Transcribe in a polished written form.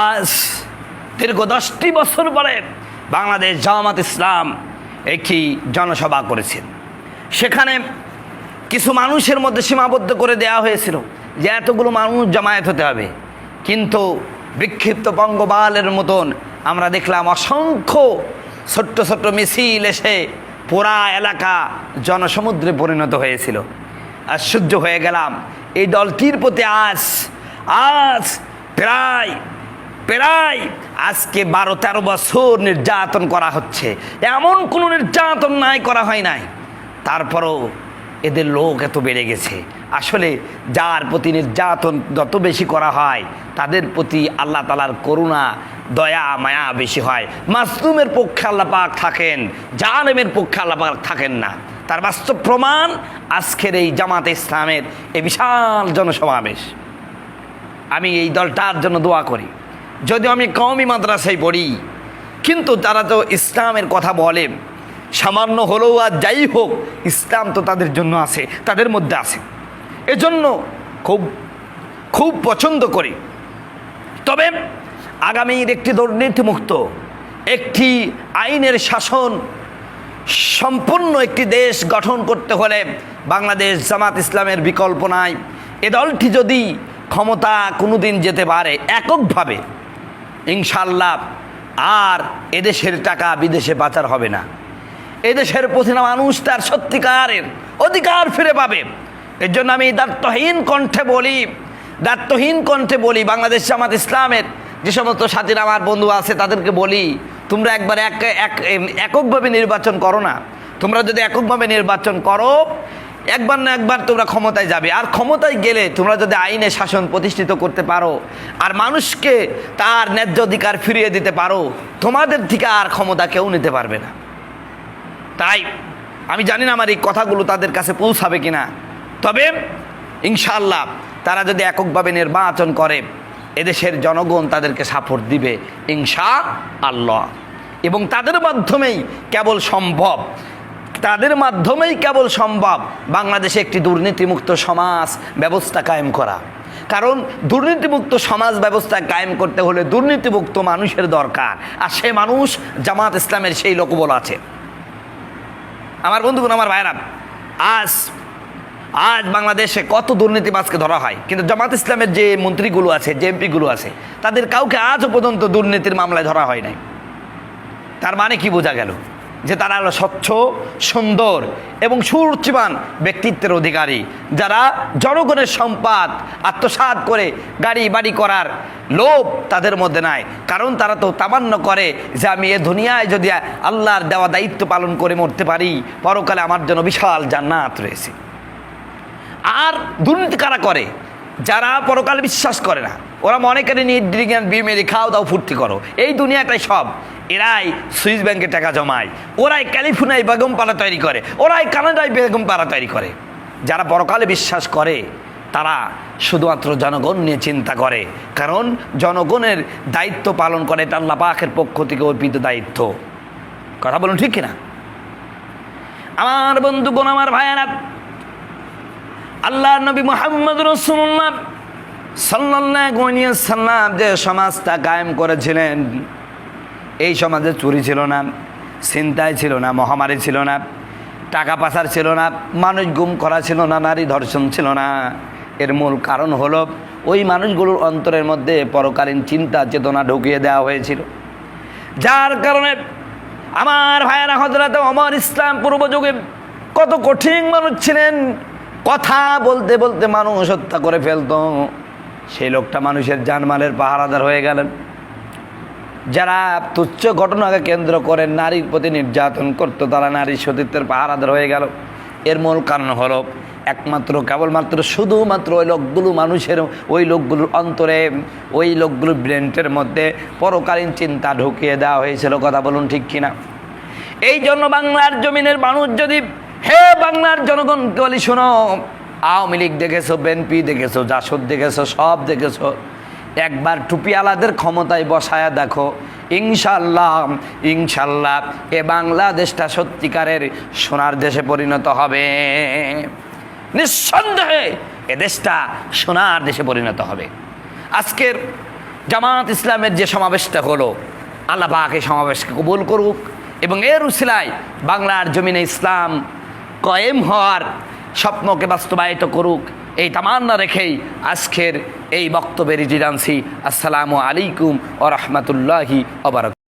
আজ দীর্ঘ 10টি বছর পরে বাংলাদেশ জামাত ইসলাম একটি জনসভা করেছেন। সেখানে কিছু মানুষের মধ্যে সীমাবদ্ধ করে দেওয়া হয়েছিল যে এতগুলো মানুষ জমায়েত হতে হবে, কিন্তু বিক্ষিপ্ত পঙ্গপালের মতন আমরা দেখলাম অসংখ্য ছোট্ট ছোট্ট মিছিল এসে পুরা এলাকা জনসমুদ্রে পরিণত হয়েছিল। আশ্চর্য হয়ে গেলাম এই দলটির প্রতি আজ প্রায় আজকে 12-13 বছর নির্যাতন করা হচ্ছে। এমন কোনো নির্যাতন করা হয় নাই, তারপরও এদের লোক এত বেড়ে গেছে। আসলে যার প্রতি নির্যাতন যত বেশি করা হয় তাদের প্রতি আল্লাহ তাআলার করুণা দয়া মায়া বেশি হয়। মাসলুমের পক্ষে আল্লাহ পাক থাকেন, জালেমের পক্ষে আল্লাহ পাক থাকেন না। তার বাস্তব প্রমাণ আজকের এই জামাতে ইসলামের এই বিশাল জনসমাবেশ। আমি এই দলটার জন্য দোয়া করি। যদিও আমি কওমি মাদ্রাসায় পড়ি, কিন্তু তারা তো ইসলামের কথা বলে সামান্য হলেও, আর যাই হোক ইসলাম তো তাদের জন্য আছে, তাদের মধ্যে আছে, এজন্য খুব পছন্দ করি। তবে আগামীর একটি দুর্নীতিমুক্ত, একটি আইনের শাসন সম্পূর্ণ একটি দেশ গঠন করতে হলে বাংলাদেশ জামাত ইসলামের বিকল্প নাই। এ দলটি যদি ক্ষমতা কোনোদিন যেতে পারে এককভাবে, ইনশাআল্লাহ আর এদেশের টাকা বিদেশে পাচার হবে না। এদেশের প্রতিটা মানুষ তার সত্যিকারের অধিকার ফিরে পাবে। এর জন্য আমি দায়িত্বহীন কণ্ঠে বলি বাংলাদেশ জামাত ইসলামের যে সমস্ত সাথীরা আমার বন্ধু আছে তাদেরকে বলি, তোমরা একবার এককভাবে নির্বাচন করো না। তোমরা যদি এককভাবে নির্বাচন করো, একবার না একবার তোমরা ক্ষমতায় যাবে। আর ক্ষমতায় গেলে তোমরা যদি আইনে শাসন প্রতিষ্ঠিত করতে পারো আর মানুষকে তার ন্যায্য অধিকার ফিরিয়ে দিতে পারো, তোমাদের থেকে আর ক্ষমতা কেউ নিতে পারবে না। তাই আমি জানি না আমার এই কথাগুলো তাদের কাছে পৌঁছাবে কিনা, তবে ইনশাআল্লাহ তারা যদি এককভাবে নির্বাচন করে এদেশের জনগণ তাদেরকে সাপোর্ট দিবে ইনশাআল্লাহ। এবং তাদের মাধ্যমেই কেবল সম্ভব বাংলাদেশে একটি দুর্নীতিমুক্ত সমাজ ব্যবস্থা কায়েম করা। কারণ দুর্নীতিমুক্ত সমাজ ব্যবস্থা কায়েম করতে হলে দুর্নীতিমুক্ত মানুষের দরকার, আর সে মানুষ জামাত ইসলামের সেই লোকবল আছে। আমার বন্ধুগণ, আমার ভাইরা, আজ বাংলাদেশে কত দুর্নীতিবাজকে ধরা হয়, কিন্তু জামাত ইসলামের যে মন্ত্রীগুলো আছে, যে এমপিগুলো আছে, তাদের কাউকে আজও পর্যন্ত দুর্নীতির মামলায় ধরা হয় নাই। তার মানে কি বোঝা গেল? যে তারা হলো স্বচ্ছ, সুন্দর এবং সুরুচিবান ব্যক্তিত্বের অধিকারী, যারা জনগণের সম্পদ আত্মসাৎ করে গাড়ি বাড়ি করার লোভ তাদের মধ্যে নাই। কারণ তারা তো তামান্না করে যে আমি এ দুনিয়ায় যদি আল্লাহর দেওয়া দায়িত্ব পালন করে মরতে পারি, পরকালে আমার জন্য বিশাল জান্নাত রয়েছে। আর দুর্নীতি কারা করে? যারা পরকালে বিশ্বাস করে না। ওরা মনে করে বিমেরি খাও দাও ফুর্তি করো, এই দুনিয়াটাই সব। এরাই সুইস ব্যাংকে টাকা জমায়, ওরাই ক্যালিফোর্নিয়ায় বেগম পাড়া তৈরি করে, ওরাই কানাডায় বেগম পাড়া তৈরি করে। যারা পরকালে বিশ্বাস করে তারা শুধুমাত্র জনগণ নিয়ে চিন্তা করে, কারণ জনগণের দায়িত্ব পালন করে এটা আল্লাহ পাকের পক্ষ থেকে অর্পিত দায়িত্ব। কথা বলুন ঠিক কিনা? আমার বন্ধুগণ, আমার ভাইয়েরা, আল্লাহর নবী মুহাম্মদ রাসূলুল্লাহ সাল্লাল্লাহু আলাইহি ওয়াসাল্লাম যে সমাজটা কায়েম করেছিলেন, এই সমাজে চুরি ছিল না, ছিনতাই ছিল না, মহামারী ছিল না, টাকা পাচার ছিল না, মানুষ গুম করা ছিল না, নারী ধর্ষণ ছিল না। এর মূল কারণ হলো ওই মানুষগুলোর অন্তরের মধ্যে পরকালীন চিন্তা চেতনা ঢুকিয়ে দেওয়া হয়েছিল। যার কারণে আমার ভাইয়েরা, হযরত ওমর ইসলাম পূর্ব যুগে কত কঠিন মানুষ ছিলেন, কথা বলতে বলতে মানুষ হত্যা করে ফেলত। সেই লোকটা মানুষের জানমালের পাহারাদার হয়ে গেলেন। যারা তুচ্ছ ঘটনাকে কেন্দ্র করে নারীর প্রতি নির্যাতন করত, তারা নারী সতীত্বের পাহারাদার হয়ে গেল। এর মূল কারণ হলো কেবলমাত্র শুধুমাত্র ওই লোকগুলোর অন্তরে, ওই লোকগুলোর ব্রেনের মধ্যে পরকালীন চিন্তা ঢুকিয়ে দেওয়া হয়েছিল। কথা বলুন ঠিক কিনা? এই জন্য বাংলার জমিনের মানুষ যদি, হে বাংলার জনগণ বলি, শোনো, আওয়ামী লীগ দেখেছো, বিএনপি দেখেছো, জাসদ দেখেছো, সব দেখেছো, একবার টুপিওয়ালাদের ক্ষমতায় বসায়া দেখো, ইনশাল্লাহ এ বাংলাদেশটা সত্যিকারের সোনার দেশে পরিণত হবে। নিঃসন্দেহে এ দেশটা সোনার দেশে পরিণত হবে। আজকের জামাত ইসলামের যে সমাবেশটা হলো, আল্লাহ পাক এই সমাবেশকে কবুল করুক এবং এর উসিলায় বাংলার জমিনে ইসলাম কায়েম হওয়ার স্বপ্নকে বাস্তবায়িত করুক, এই তামান্না রেখেই আজকের এই বক্তব্যের ইতি টানছি। আসসালামু আলাইকুম ওয়া রাহমাতুল্লাহি ওয়া বারাকাতুহু।